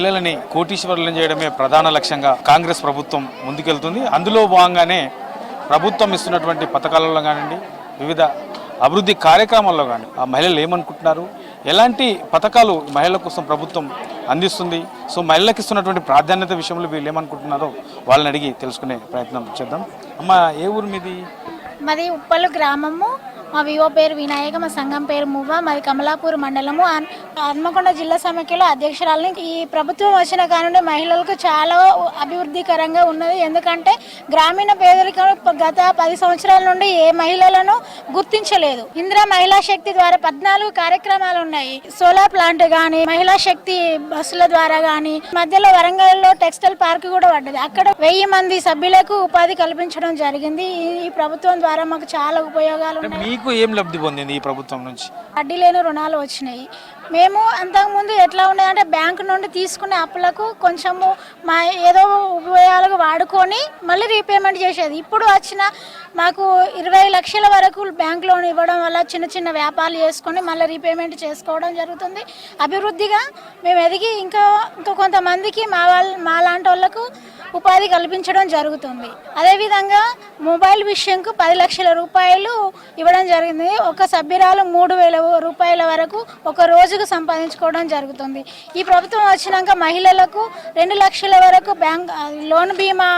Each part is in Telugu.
మహిళలని కోటీశ్వరులను చేయడమే ప్రధాన లక్ష్యంగా కాంగ్రెస్ ప్రభుత్వం ముందుకెళ్తుంది. అందులో భాగంగానే ప్రభుత్వం ఇస్తున్నటువంటి పథకాలలో కానివ్వండి, వివిధ అభివృద్ధి కార్యక్రమాల్లో కానీ ఆ మహిళలు ఏమనుకుంటున్నారు, ఎలాంటి పథకాలు మహిళల కోసం ప్రభుత్వం అందిస్తుంది, సో మహిళలకు ఇస్తున్నటువంటి ప్రాధాన్యత విషయంలో వీళ్ళు ఏమనుకుంటున్నారో వాళ్ళని అడిగి తెలుసుకునే ప్రయత్నం చేద్దాం. అమ్మ, ఏ ఊరు మీది? మాది ఉప్పలు గ్రామము. మా వివో పేరు వినాయక, మా సంఘం పేరు మువ్వ, మాది కమలాపూర్ మండలము. హన్మకొండ జిల్లా సమైక్యలో అధ్యక్షురాలని. ఈ ప్రభుత్వం వచ్చిన కానుండి మహిళలకు చాలా అభివృద్ధికరంగా ఉన్నది. ఎందుకంటే గ్రామీణ పేదరికం గత 10 సంవత్సరాల నుండి ఏ మహిళలను గుర్తించలేదు. ఇందిరా మహిళా శక్తి ద్వారా 14 కార్యక్రమాలు ఉన్నాయి. సోలార్ ప్లాంట్ కానీ, మహిళా శక్తి బస్సుల ద్వారా కానీ, మధ్యలో వరంగల్లో టెక్స్టైల్ పార్క్ కూడా పడ్డది. అక్కడ 1000 మంది సభ్యులకు ఉపాధి కల్పించడం జరిగింది. ఈ ప్రభుత్వం ద్వారా మాకు చాలా ఉపయోగాలు ఉన్నాయి. మీకు ఏం లబ్ధి పొందింది ఈ ప్రభుత్వం నుంచి? వడ్డీ లేని రుణాలు వచ్చినాయి. మేము అంతకుముందు ఎట్లా ఉండేదంటే బ్యాంకు నుండి తీసుకునే అప్పులకు కొంచెము మా ఏదో ఉపయోగాలకు వాడుకొని మళ్ళీ రీపేమెంట్ చేసేది. ఇప్పుడు వచ్చిన మాకు 20 లక్షల వరకు బ్యాంక్ లోన్ ఇవ్వడం వల్ల చిన్న చిన్న వ్యాపారాలు చేసుకొని మళ్ళీ రీపేమెంట్ చేసుకోవడం జరుగుతుంది. అభివృద్ధిగా మేము ఎదిగి ఇంకా కొంతమందికి మా లాంటి వాళ్ళకు ఉపాధి కల్పించడం జరుగుతుంది. అదేవిధంగా మొబైల్ విషయంకు 10 లక్షల రూపాయలు ఇవ్వడం జరిగింది. ఒక సభ్యురాలు 3,000 రూపాయల వరకు ఒక రోజుకు సంపాదించుకోవడం జరుగుతుంది. ఈ ప్రభుత్వం వచ్చినాక మహిళలకు 2 లక్షల వరకు బ్యాంక్ లోన్ బీమా,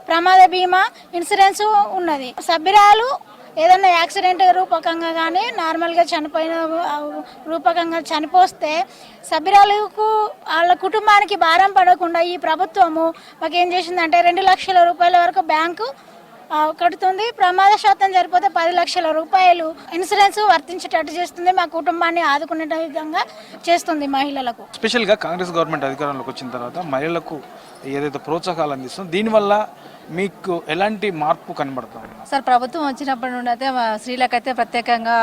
ప్రమాద బీమా, ఇన్సూరెన్స్ ఉన్నది. సభ్యురాలు ఏదన్నా యాక్సిడెంట్ రూపకంగా కానీ నార్మల్గా చనిపోయిన రూపకంగా చనిపోస్తే సభ్యురాలకు వాళ్ళ కుటుంబానికి భారం పడకుండా ఈ ప్రభుత్వము మాకేం చేసిందంటే 2 లక్షల రూపాయల వరకు బ్యాంకు కడుతుంది. ప్రమాద శాతం సరిపోతే 10 లక్షల రూపాయలు ఇన్సూరెన్స్ వర్తించేటట్టు చేస్తుంది. మా కుటుంబాన్ని ఆదుకునే విధంగా చేస్తుంది మహిళలకు. స్పెషల్గా కాంగ్రెస్ గవర్నమెంట్ అధికారంలోకి వచ్చిన తర్వాత మహిళలకు ఏదైతే ప్రోత్సాహాలు అందిస్తుందో దీనివల్ల మీకు ఎలాంటి మార్పు కనబడుతుంది? సార్, ప్రభుత్వం వచ్చినప్పటి నుండి అయితే స్త్రీలకైతే ప్రత్యేకంగా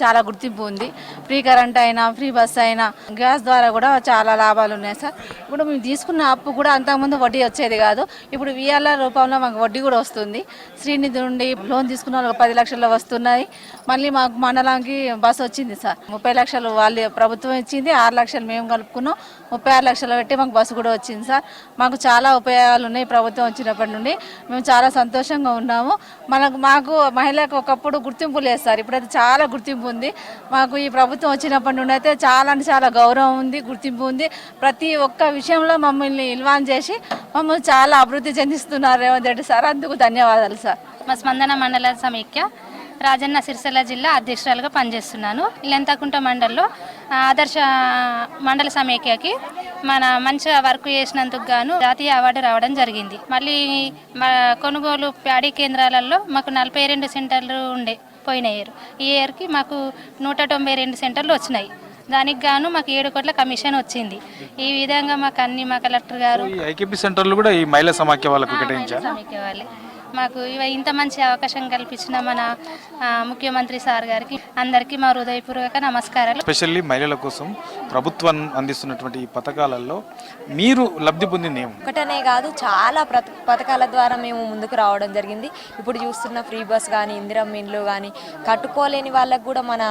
చాలా గుర్తింపు ఉంది. ఫ్రీ కరెంట్ అయినా, ఫ్రీ బస్ అయినా, గ్యాస్ ద్వారా కూడా చాలా లాభాలు ఉన్నాయి సార్. ఇప్పుడు మేము తీసుకున్న అప్పు కూడా అంతకుముందు వడ్డీ వచ్చేది కాదు. ఇప్పుడు విఆర్ఆర్ రూపంలో మాకు వడ్డీ కూడా వస్తుంది. శ్రీనిధి నుండి లోన్ తీసుకున్న వాళ్ళకి 10 లక్షలు వస్తున్నాయి. మళ్ళీ మాకు మండలానికి బస్ వచ్చింది సార్. 30 లక్షలు వాళ్ళు ప్రభుత్వం ఇచ్చింది, 6 లక్షలు మేము కలుపుకున్నాం. 36 లక్షలు పెట్టి మాకు బస్సు కూడా వచ్చింది సార్. మాకు చాలా ఉపయోగాలు ఉన్నాయి. ప్రభుత్వం వచ్చినప్పటి నుండి మేము చాలా సంతోషంగా ఉన్నాము. మాకు మహిళలకు ఒకప్పుడు గుర్తింపు లేదు సార్, ఇప్పుడైతే చాలా గుర్తింపు ఉంది. మాకు ఈ ప్రభుత్వం వచ్చినప్పటి నుండి అయితే చాలా అంటే చాలా గౌరవం ఉంది, గుర్తింపు ఉంది. ప్రతి ఒక్క విషయంలో మమ్మల్ని ఇన్వాల్వ్ చేసి మమ్మల్ని చాలా అభివృద్ధి చెందిస్తున్నారు రేవంత్ రెడ్డి సార్. అందుకు ధన్యవాదాలు సార్. మా స్పందన మండల సమైక్య రాజన్న సిరిసిల్ల జిల్లా అధ్యక్షురాలుగా పనిచేస్తున్నాను. ఇల్లంతకుంట మండలంలో ఆదర్శ మండల సమైక్యకి మన మంచిగా వర్క్ చేసినందుకు గాను జాతీయ అవార్డు రావడం జరిగింది. మళ్ళీ కొనుగోలు ప్యాడీ కేంద్రాలలో మాకు 42 సెంటర్లు పోయిన ఈ ఇయర్కి మాకు 192 సెంటర్లు వచ్చినాయి. దానికి గాను మాకు 7 కోట్ల కమిషన్ వచ్చింది. ఈ విధంగా మాకు అన్ని మా కలెక్టర్ గారు ఐకేపీ సెంటర్లు కూడా ఈ మహిళా సమాఖ్య వాళ్ళకు కేటాయించారు. సమైక్య వాళ్ళే మాకు ఇంత మంచి అవకాశం కల్పించిన మన ముఖ్యమంత్రి సార్ గారికి అందరికీ మా హృదయపూర్వక నమస్కారాలు. స్పెషల్లీ మహిళల కోసం ప్రభుత్వం అందిస్తున్నటువంటి ఈ పథకాలలో మీరు లబ్ధి పొందింది ఏమి? ఒకటనే కాదు, చాలా పథకాల ద్వారా మేము ముందుకు రావడం జరిగింది. ఇప్పుడు చూస్తున్న ఫ్రీ బస్ కానీ, ఇందిరమ్మ ఇండ్లు కానీ, కట్టుకోలేని వాళ్ళకు కూడా మన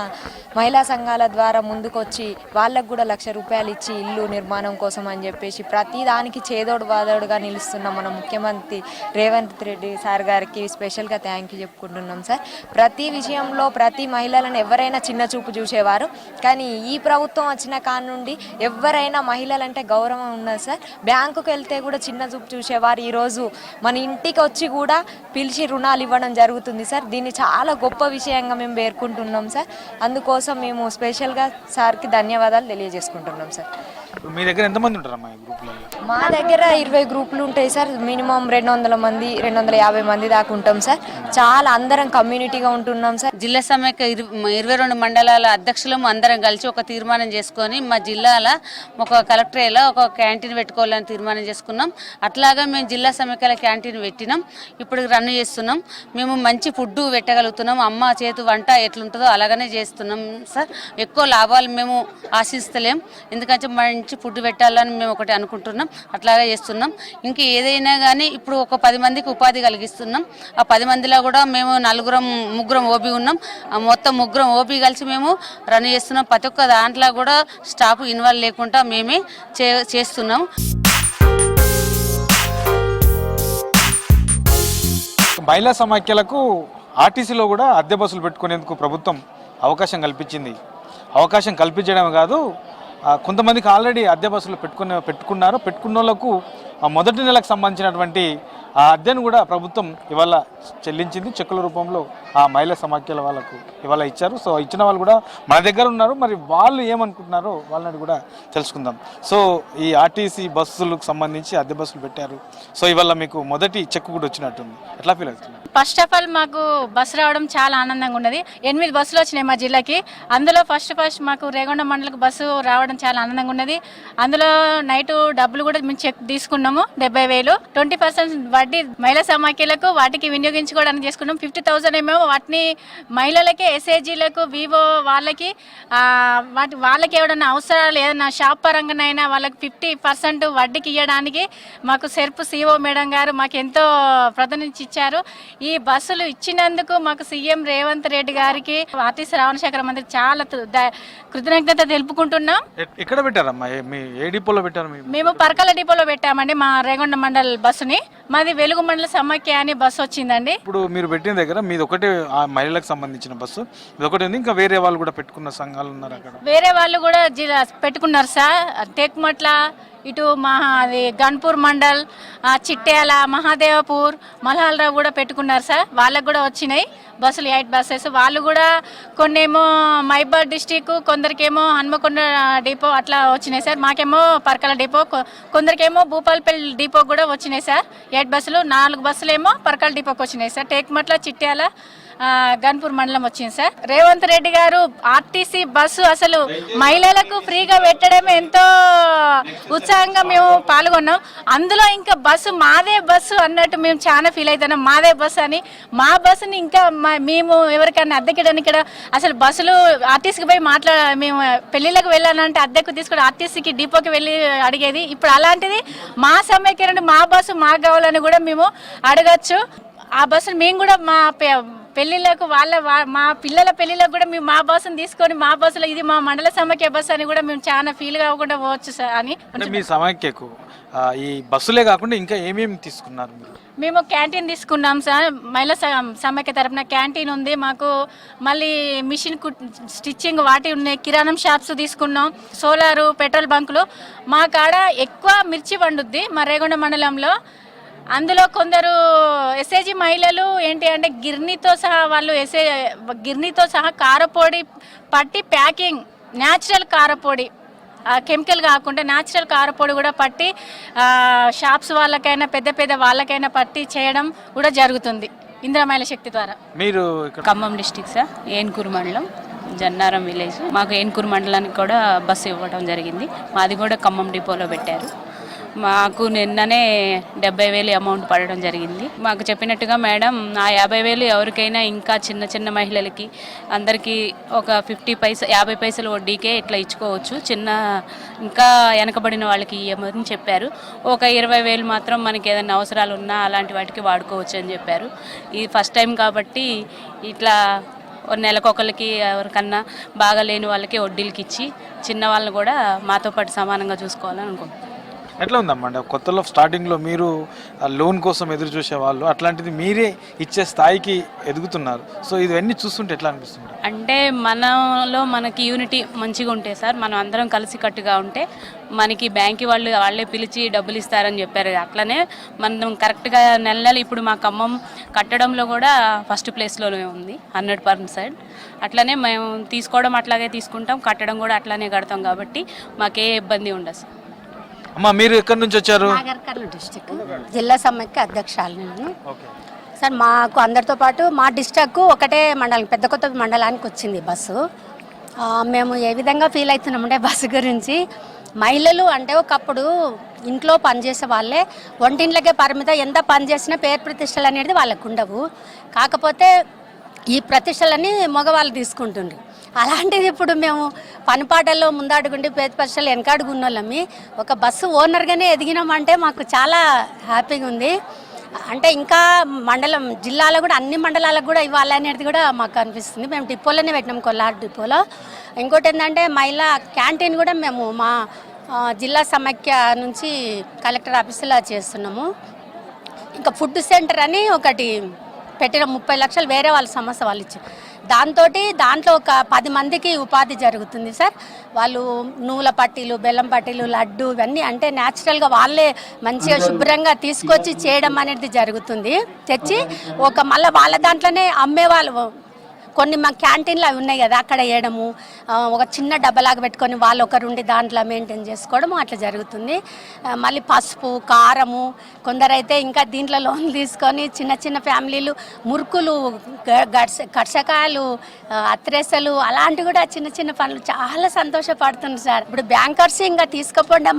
మహిళా సంఘాల ద్వారా ముందుకొచ్చి వాళ్ళకు కూడా 1 లక్ష రూపాయలు ఇచ్చి ఇల్లు నిర్మాణం కోసం అని చెప్పేసి ప్రతి దానికి చేదోడు వాదోడుగా నిలుస్తున్న మన ముఖ్యమంత్రి రేవంత్ రెడ్డి సార్ గారికి స్పెషల్గా థ్యాంక్ యూ చెప్పుకుంటున్నాం సార్. ప్రతి విషయంలో ప్రతి మహిళలను ఎవరైనా చిన్న చూపు చూసేవారు, కానీ ఈ ప్రభుత్వం వచ్చిన కాడ నుండి ఎవరైనా మహిళలంటే గౌరవం ఉన్నది సార్. బ్యాంకుకి వెళ్తే కూడా చిన్న చూపు చూసేవారు, ఈరోజు మన ఇంటికి వచ్చి కూడా పిలిచి రుణాలు ఇవ్వడం జరుగుతుంది సార్. దీన్ని చాలా గొప్ప విషయంగా మేము పేర్కొంటున్నాం సార్. అందుకోసం మేము స్పెషల్గా సార్కి ధన్యవాదాలు తెలియజేసుకుంటున్నాం సార్. మీ దగ్గర ఎంతమంది ఉంటారమ్మా ఈ గ్రూప్లలో? మా దగ్గర 20 గ్రూపులు ఉంటాయి సార్. మినిమం 200 మంది 250 మంది దాకా ఉంటాం సార్. చాలా అందరం కమ్యూనిటీగా ఉంటున్నాం సార్. జిల్లా సమైక్య 22 మండలాల అధ్యక్షులం అందరం కలిసి ఒక తీర్మానం చేసుకొని మా జిల్లాలో ఒక కలెక్టరేట్లో ఒక క్యాంటీన్ పెట్టుకోవాలని తీర్మానం చేసుకున్నాం. అట్లాగా మేము జిల్లా సమైక్యల క్యాంటీన్ పెట్టినాం, ఇప్పుడు రన్ చేస్తున్నాం. మేము మంచి ఫుడ్ పెట్టగలుగుతున్నాం. అమ్మ చేతి వంట ఎట్లుంటుందో అలాగనే చేస్తున్నాం సార్. ఎక్కువ లాభాలు మేము ఆశిస్తలేం, ఎందుకంటే మంచి ఫుడ్ పెట్టాలని మేము ఒకటి అనుకుంటున్నాం. అట్లాగే చేస్తున్నాం. ఇంకా ఏదైనా కానీ ఇప్పుడు ఒక 10 మందికి ఉపాధి కలిగిస్తున్నాం. ఆ 10 మందిలో కూడా మేము ముగ్గురం ఓబీ ఉన్నాం. మొత్తం ముగ్గురం ఓబీ కలిసి మేము రన్ చేస్తున్నాం. ప్రతి ఒక్క దాంట్లో కూడా స్టాఫ్ ఇన్వాల్వ్ లేకుండా మేమే చేస్తున్నాం. మహిళా సమాఖ్యలకు ఆర్టీసీలో కూడా అద్దె బస్సులు పెట్టుకునేందుకు ప్రభుత్వం అవకాశం కల్పించింది. అవకాశం కల్పించడమే కాదు, కొంతమందికి ఆల్రెడీ అద్దె బస్సులు పెట్టుకున్న వాళ్ళకు మొదటి నెలకు సంబంధించినటువంటి ఆ అద్దెను కూడా ప్రభుత్వం ఇవాళ చెల్లించింది. చెక్కుల రూపంలో ఆ మహిళా సమాఖ్యల వాళ్ళకు ఇవాళ ఇచ్చారు. సో ఇచ్చిన వాళ్ళు కూడా మన దగ్గర ఉన్నారు. మరి వాళ్ళు ఏమనుకుంటున్నారో వాళ్ళని కూడా తెలుసుకుందాం. సో ఈ ఆర్టీసీ బస్సులకు సంబంధించి అద్దె బస్సులు పెట్టారు. సో ఇవాళ మీకు మొదటి చెక్కు కూడా వచ్చినట్టుంది. ఎట్లా ఫీల్ అవుతుంది? ఫస్ట్ ఆఫ్ ఆల్ మాకు బస్సు రావడం చాలా ఆనందంగా ఉన్నది. 8 బస్సులు వచ్చినాయి మా జిల్లాకి. అందులో ఫస్ట్ మాకు రేగొండ మండలకు బస్సు రావడం చాలా ఆనందంగా ఉన్నది. అందులో నైట్ డబ్బులు కూడా మేము చెక్ తీసుకున్నాము. 70,000 20% వడ్డీ మహిళా సమాఖ్యలకు వాటికి వినియోగించుకోవడానికి చేసుకున్నాం. 50,000 ఏమో వాటిని మహిళలకి, ఎస్ఏజీలకు, వివో వాళ్ళకి వాళ్ళకి ఏమైనా అవసరాలు ఏదైనా షాప్ పరంగానైనా వాళ్ళకి 50% వడ్డీకి ఇవ్వడానికి మాకు సెర్పు సిఓ మేడం గారు మాకు ఎంతో ప్రాధాన్యత ఇచ్చారు. ఈ బస్సులు ఇచ్చినందుకు మాకు సీఎం రేవంత్ రెడ్డి గారికి, ఆర్టీసీ రవాణా శాఖ మంత్రి చాలా కృతజ్ఞత తెలుపుకుంటున్నాం. ఎక్కడ పెట్టారమ్మా? ఏ డిపోలో పెట్టారు? మేము పరకాల డిపోలో పెట్టామండి మా రేగొండ మండల్ బస్సుని. మాది వెలుగు మండల సమాఖ్య అని బస్సు వచ్చిందండి. ఇప్పుడు మీరు పెట్టిన దగ్గర మీది ఒకటే మహిళలకు సంబంధించిన బస్సు, ఇది ఒకటి ఉంది. ఇంకా వేరే వాళ్ళు కూడా పెట్టుకున్న సంఘాలు ఉన్నారు అక్కడ? వేరే వాళ్ళు కూడా పెట్టుకున్నారు సార్. టేక్మట్ల, ఇటు అది గన్పూర్ మండల్, చిట్యాల, మహాదేవపూర్, మల్హాలరావు కూడా పెట్టుకున్నారు సార్. వాళ్ళకు కూడా వచ్చినాయి బస్సులు, 8 బస్సెస్. వాళ్ళు కూడా కొన్నేమో మైబాద్ డిస్టిక్, కొందరికేమో హన్మకొండ డిపో అట్లా వచ్చినాయి సార్. మాకేమో పరకాల డిపో, కొందరికేమో భూపాలపల్లి డిపో కూడా వచ్చినాయి సార్. 8 బస్సులు, 4 బస్సులు ఏమో పరకాల డిపోకి వచ్చినాయి సార్. టేక్మట్ల, చిట్యాల, గన్పూర్ మండలం వచ్చింది సార్. రేవంత్ రెడ్డి గారు ఆర్టీసీ బస్సు అసలు మహిళలకు ఫ్రీగా పెట్టడం ఎంతో ఉత్సాహంగా మేము పాల్గొన్నాం. అందులో ఇంకా బస్సు మాదే బస్సు అన్నట్టు మేము చాలా ఫీల్ అవుతున్నాం. మాదే బస్సు అని, మా బస్సుని ఇంకా మేము ఎవరికైనా అద్దెకిడానికి ఇక్కడ అసలు బస్సులు ఆర్టీసీకి పోయి మేము పెళ్లిళ్ళకి వెళ్ళాలంటే అద్దెకు తీసుకుని ఆర్టీసీకి డిపోకి వెళ్ళి అడిగేది. ఇప్పుడు అలాంటిది మా సమైక్య మా బస్సు మాకు కావాలని కూడా మేము అడగచ్చు. ఆ బస్సును మేము కూడా మా పెళ్లిళ్ళకు మా పిల్లల పెళ్లిళ్ళకు కూడా మేము మా బస్సును తీసుకొని మా బస్సులో ఇది మా మండల సమాఖ్య బస్సు అని కూడా మేము చాలా ఫీల్ కాకుండా పోవచ్చు సార్ అని. మీ సమాఖ్యకు ఈ బస్సులే కాకుండా ఇంకా ఏమేమి తీసుకున్నారు మీరు? మేము క్యాంటీన్ తీసుకున్నాం సార్. మహిళా సమాఖ్య తరఫున క్యాంటీన్ ఉంది మాకు. మళ్ళీ మిషన్ స్టిచ్చింగ్ వాటి ఉన్నాయి. కిరాణం షాప్స్ తీసుకున్నాం. సోలారు, పెట్రోల్ బంకులు. మా కాడ ఎక్కువ మిర్చి వండుద్ది మా రేగొండ మండలంలో. అందులో కొందరు ఎస్ఏజీ మహిళలు ఏంటి అంటే గిర్నీతో సహా కారపొడి పట్టి ప్యాకింగ్, న్యాచురల్ కారపొడి, కెమికల్ కాకుండా న్యాచురల్ కారపొడి కూడా పట్టి షాప్స్ వాళ్ళకైనా పెద్ద వాళ్ళకైనా పట్టి చేయడం కూడా జరుగుతుంది ఇందిరా మహిళా శక్తి ద్వారా. మీరు ఖమ్మం డిస్టిక్ సార్, ఏన్కూరు మండలం, జన్నారం విలేజ్. మాకు ఏన్కూరు మండలానికి కూడా బస్సు ఇవ్వడం జరిగింది. మాది కూడా ఖమ్మం డిపోలో పెట్టారు. మాకు నిన్ననే 70,000 అమౌంట్ పడడం జరిగింది. మాకు చెప్పినట్టుగా మేడం ఆ 50,000 ఎవరికైనా ఇంకా చిన్న మహిళలకి అందరికీ ఒక 50 పైసలు వడ్డీకే ఇట్లా ఇచ్చుకోవచ్చు. ఇంకా వెనకబడిన వాళ్ళకి ఇవ్వమని చెప్పారు. ఒక 20,000 మాత్రం మనకి ఏదైనా అవసరాలు ఉన్నా అలాంటి వాటికి వాడుకోవచ్చు అని చెప్పారు. ఇది ఫస్ట్ టైం కాబట్టి ఇట్లా నెలకొకరికి ఎవరికన్నా బాగా లేని వాళ్ళకి వడ్డీలకి ఇచ్చి చిన్న వాళ్ళని కూడా మాతో పాటు సమానంగా చూసుకోవాలని అనుకుంటున్నాం. ఎట్లా ఉందమ్మండి కొత్తలో స్టార్టింగ్లో మీరు లోన్ కోసం ఎదురు చూసేవాళ్ళు, అట్లాంటిది మీరే ఇచ్చే స్థాయికి ఎదుగుతున్నారు. సో ఇవన్నీ చూస్తుంటే ఎట్లా అనిపిస్తుంది? అంటే మనకి యూనిటీ మంచిగా ఉంటే సార్, మనం అందరం కలిసికట్టుగా ఉంటే మనకి బ్యాంక్ వాళ్ళే పిలిచి డబ్బులు ఇస్తారని చెప్పారు. అట్లనే మనం కరెక్ట్గా నెల ఇప్పుడు మా ఖమ్మం కట్టడంలో కూడా ఫస్ట్ ప్లేస్లోనే ఉంది 100%. అట్లనే మేము తీసుకోవడం అట్లాగే తీసుకుంటాం, కట్టడం కూడా అట్లానే కడతాం కాబట్టి మాకే ఇబ్బంది ఉండదు సార్. అమ్మా మీరు ఎక్కడి నుంచి వచ్చారు? నాగర్కర్నూలు డిస్టిక్ జిల్లా సమైక్య అధ్యక్షురాలిని సార్. మాకు అందరితో పాటు మా డిస్టిక్ ఒకటే మండలం, పెద్ద కొత్త మండలానికి వచ్చింది బస్సు. మేము ఏ విధంగా ఫీల్ అవుతున్నామంటే బస్సు గురించి, మహిళలు అంటే ఒకప్పుడు ఇంట్లో పనిచేసే వాళ్ళే వంటింట్లకే పరిమితం, ఎంత పని చేసినా పేరు ప్రతిష్టలు అనేది వాళ్ళకు ఉండవు. కాకపోతే ఈ ప్రతిష్టలని మగవాళ్ళు తీసుకుంటుండ్రు. అలాంటిది ఇప్పుడు మేము పనిపాటల్లో ముందడుగుండి పేద పరిశ్రమలు వెనకాడుకున్నోళ్ళమి ఒక బస్సు ఓనర్గానే ఎదిగినామంటే మాకు చాలా హ్యాపీగా ఉంది. అంటే ఇంకా మండలం జిల్లాలో కూడా అన్ని మండలాలకు కూడా ఇవ్వాలి అనేది కూడా మాకు అనిపిస్తుంది. మేము డిపోలోనే పెట్టినాం, కొల్లారు డిపోలో. ఇంకోటి ఏంటంటే మహిళా క్యాంటీన్ కూడా మేము మా జిల్లా సమైక్య నుంచి కలెక్టర్ ఆఫీసులో చేస్తున్నాము. ఇంకా ఫుడ్ సెంటర్ అని ఒకటి పెట్టిన 30 లక్షలు వేరే వాళ్ళ సమస్య వాళ్ళు ఇచ్చారు. దాంట్లో ఒక 10 మందికి ఉపాధి జరుగుతుంది సార్. వాళ్ళు నువ్వుల పట్టీలు, బెల్లం పట్టీలు, లడ్డు ఇవన్నీ అంటే న్యాచురల్గా వాళ్ళే మంచిగా శుభ్రంగా తీసుకొచ్చి చేయడం అనేది జరుగుతుంది. తెచ్చి మళ్ళీ వాళ్ళ దాంట్లోనే అమ్మేవాళ్ళు. కొన్ని మా క్యాంటీన్లు అవి ఉన్నాయి కదా, అక్కడ వేయడము, ఒక చిన్న డబ్బలాగా పెట్టుకొని వాళ్ళు ఒకరుండి దాంట్లో మెయింటైన్ చేసుకోవడము అట్లా జరుగుతుంది. మళ్ళీ పసుపు, కారము, కొందరైతే ఇంకా దీంట్లో లోన్ తీసుకొని చిన్న చిన్న ఫ్యామిలీలు మురుకులు, కర్షకాయలు, అత్రేసలు అలాంటివి కూడా చిన్న చిన్న పనులు చాలా సంతోషపడుతుంది సార్. ఇప్పుడు బ్యాంకర్స్ ఇంకా తీసుకుపోండి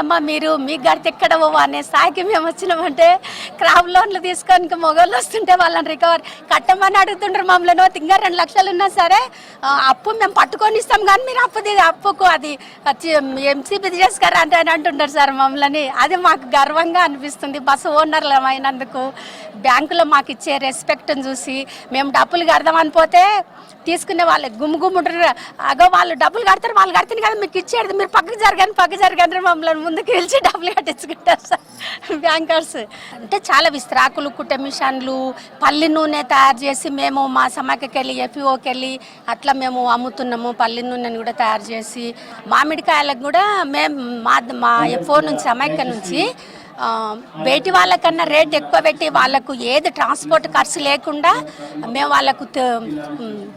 అమ్మా మీరు మీకు గడితే ఎక్కడ పోవా అనే స్థాయికి మేము వచ్చినామంటే క్రాప్ లోన్లు తీసుకొని ఇంకా మొగోళ్ళు వస్తుంటే వాళ్ళని రికవర్ కట్టమని అడుగుతుంటారు మమ్మల్ని. ఇంకా 2 లక్షలు ఉన్నా సరే అప్పు మేము పట్టుకొని ఇస్తాం కానీ మీరు అప్పుకు అది ఎంసీపీ చేసుకారా అంటే అంటుంటారు సార్ మమ్మల్ని. అది మాకు గర్వంగా అనిపిస్తుంది. బస్సు ఓనర్లు అయినందుకు బ్యాంకులో మాకు ఇచ్చే రెస్పెక్ట్ని చూసి మేము డబ్బులు కడదామని పోతే తీసుకునే వాళ్ళు గుమ్ముంటారు. అగో వాళ్ళు డబ్బులు కడతారు, వాళ్ళు కడితే కదా మీకు ఇచ్చేది, మీరు పక్కకు జరగని మమ్మల్ని ముందుకు పిలిచి డబ్బులు కట్టించుకుంటారు సార్ బ్యాంకర్స్. అంటే చాలా విస్తరాకులు, కుట్ట మిషన్లు, పల్లి నూనె తయారు చేసి మేము మా సమాఖ్యకి వెళ్ళి ఎఫ్ఈఓకి వెళ్ళి అట్లా మేము అమ్ముతున్నాము. పల్లి నూనెని కూడా తయారు చేసి మామిడికాయలకు కూడా మేము మా ఎఫ్ఓ నుంచి సమాఖ్య నుంచి బయటి వాళ్ళకన్నా రేట్ ఎక్కువ పెట్టి వాళ్ళకు ఏది ట్రాన్స్పోర్ట్ ఖర్చు లేకుండా మేము వాళ్ళకు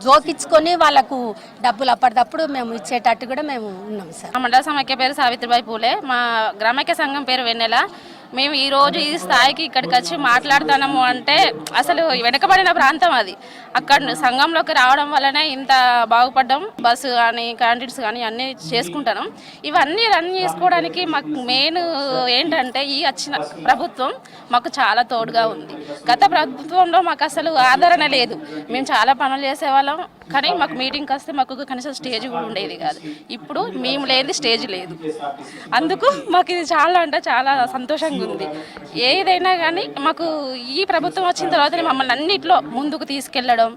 జోకించుకొని వాళ్ళకు డబ్బులు అప్పటిదప్పుడు మేము ఇచ్చేటట్టు కూడా మేము ఉన్నాం సార్. మా మండల సమైక్య పేరు సావిత్రిబాయి పూలే, మా గ్రామైక్య సంఘం పేరు వెన్నెల. మేము ఈరోజు ఈ స్థాయికి ఇక్కడికి వచ్చి మాట్లాడుతున్నాము అంటే అసలు వెనకబడిన ప్రాంతం అది. అక్కడ సంఘంలోకి రావడం వల్లనే ఇంత బాగుపడ్డాం. బస్సు కానీ క్యాంటీన్స్ కానీ అన్నీ చేసుకుంటాం. ఇవన్నీ రన్ చేసుకోవడానికి మాకు మెయిన్ ఏంటంటే ఈ వచ్చిన ప్రభుత్వం మాకు చాలా తోడుగా ఉంది. గత ప్రభుత్వంలో మాకు అసలు ఆదరణ లేదు. మేము చాలా పనులు చేసేవాళ్ళం కానీ మాకు మీటింగ్కి వస్తే మాకు కనీసం స్టేజ్ కూడా ఉండేది కాదు. ఇప్పుడు మేము లేని స్టేజ్ లేదు. అందుకు మాకు ఇది చాలా అంటే చాలా సంతోషంగా ఉంది. ఏదైనా కానీ మాకు ఈ ప్రభుత్వం వచ్చిన తర్వాత మమ్మల్ని అన్నిట్లో ముందుకు తీసుకెళ్లడం,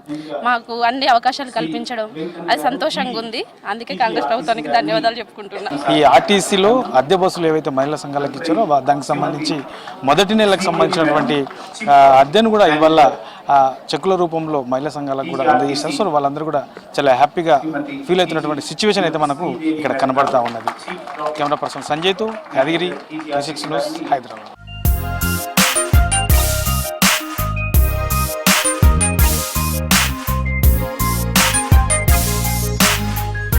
మాకు అన్ని అవకాశాలు కల్పించడం అది సంతోషంగా ఉంది. అందుకే కాంగ్రెస్ ప్రభుత్వానికి ధన్యవాదాలు చెప్పుకుంటున్నా. ఈ ఆర్టీసీలో అద్దె బస్సులు ఏవైతే మహిళా సంఘాలకు ఇచ్చారో దానికి సంబంధించి మొదటి నెలకు సంబంధించినటువంటి అద్దెను కూడా ఇవాళ చెక్కుల రూపంలో మహిళా సంఘాలకు కూడా అందజేశారు. సో వాళ్ళందరూ కూడా చాలా హ్యాపీగా ఫీల్ అవుతున్నటువంటి సిచ్యువేషన్ అయితే మనకు ఇక్కడ కనబడతా ఉన్నది. కెమెరా పర్సన్ సంజయ్తో యాదగిరి 360 న్యూస్, హైదరాబాద్.